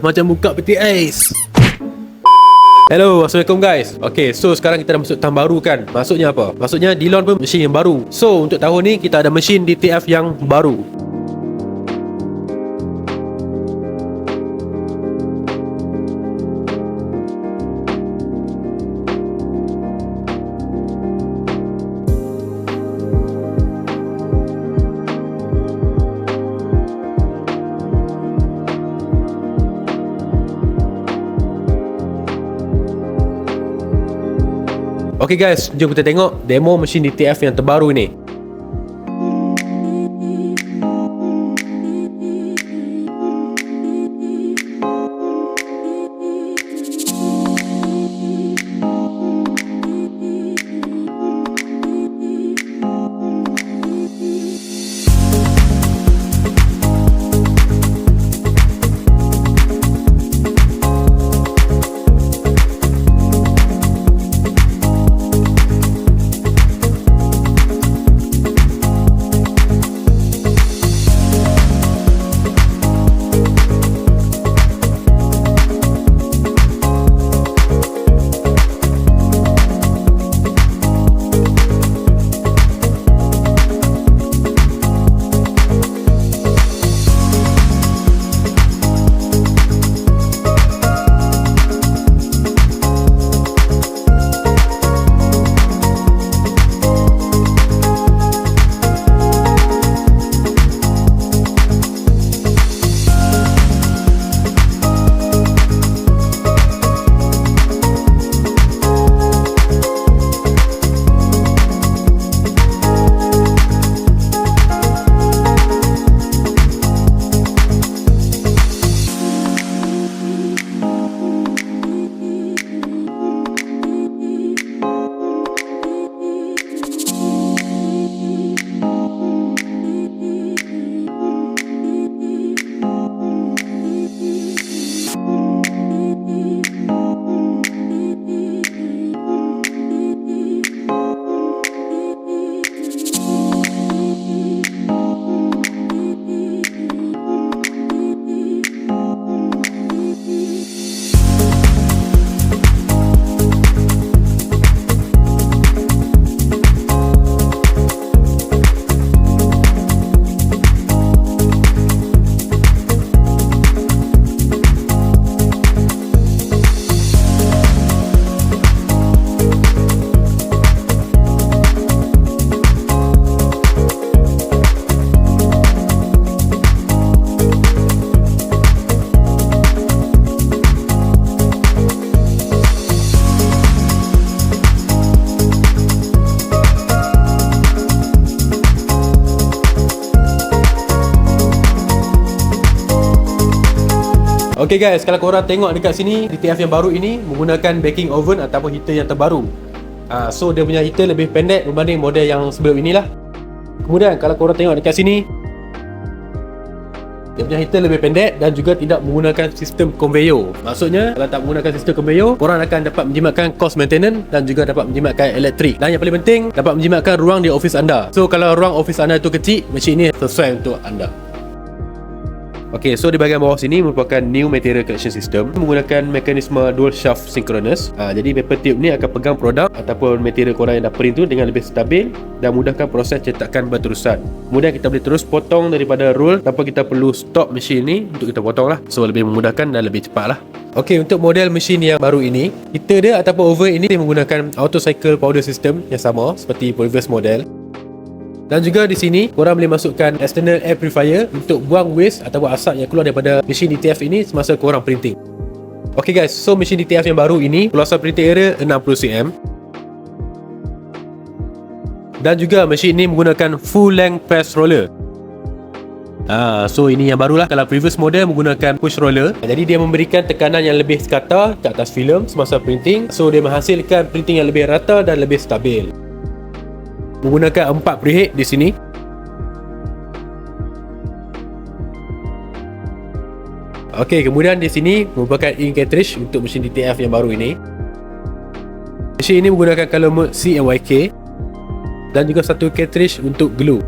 macam buka peti ais. Hello, Assalamualaikum guys. Okay, so sekarang kita dah masuk tahun baru kan. Maksudnya apa? Maksudnya DELONE pun mesin yang baru. So untuk tahun ni kita ada mesin DTF yang baru. Okay guys, jom kita tengok demo mesin DTF yang terbaru ni. Okay guys, kalau korang tengok dekat sini, DTF yang baru ini menggunakan baking oven ataupun heater yang terbaru. So dia punya heater lebih pendek berbanding model yang sebelum inilah. Kemudian kalau korang tengok dekat sini, dia punya heater lebih pendek dan juga tidak menggunakan sistem conveyor. Maksudnya kalau tak menggunakan sistem conveyor, korang akan dapat menjimatkan cost maintenance dan juga dapat menjimatkan elektrik. Dan yang paling penting, dapat menjimatkan ruang di office anda. So kalau ruang office anda itu kecil, mesin ini sesuai untuk anda. Okay, so di bahagian bawah sini merupakan new material collection system menggunakan mekanisme dual shaft synchronous. Jadi paper tube ni akan pegang produk ataupun material korang yang dah print tu dengan lebih stabil dan mudahkan proses cetakan berterusan. Kemudian kita boleh terus potong daripada roll tanpa kita perlu stop mesin ni untuk kita potong lah. So lebih memudahkan dan lebih cepat lah. Okay, untuk model mesin yang baru ini, heater dia ataupun oven ini menggunakan auto cycle powder system yang sama seperti previous model. Dan juga di sini korang boleh masukkan external air purifier untuk buang waste ataupun asap yang keluar daripada mesin DTF ini semasa korang printing. Ok guys, so mesin DTF yang baru ini luasan printing area 60 cm. Dan juga mesin ini menggunakan full length press roller. So ini yang barulah. Kalau previous model menggunakan push roller, jadi dia memberikan tekanan yang lebih sekata ke atas filem semasa printing. So dia menghasilkan printing yang lebih rata dan lebih stabil. Menggunakan 4 preheat di sini. Okey, kemudian di sini merupakan ink cartridge untuk mesin DTF yang baru ini. Mesin ini menggunakan color mode CMYK dan juga satu cartridge untuk glue.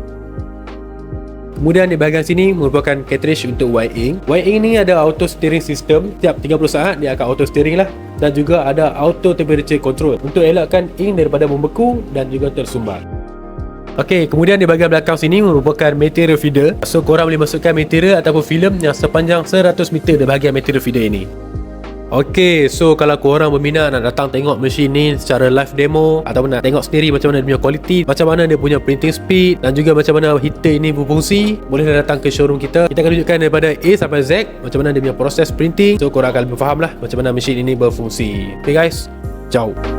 Kemudian di bahagian sini merupakan cartridge untuk white ink. White ink ni ada auto steering system. Setiap 30 saat dia akan auto steering lah. Dan juga ada auto temperature control untuk elakkan ink daripada membeku dan juga tersumbat. Okey, kemudian di bahagian belakang sini merupakan material feeder. So korang boleh masukkan material ataupun filem yang sepanjang 100 meter di bahagian material feeder ini. Okey, so kalau korang berminat nak datang tengok mesin ni secara live demo ataupun nak tengok sendiri macam mana dia punya kualiti, macam mana dia punya printing speed dan juga macam mana heater ini berfungsi, boleh datang ke showroom kita. Kita akan tunjukkan daripada A sampai Z macam mana dia punya proses printing. So korang akan lebih faham lah macam mana mesin ini berfungsi. Okay guys, ciao.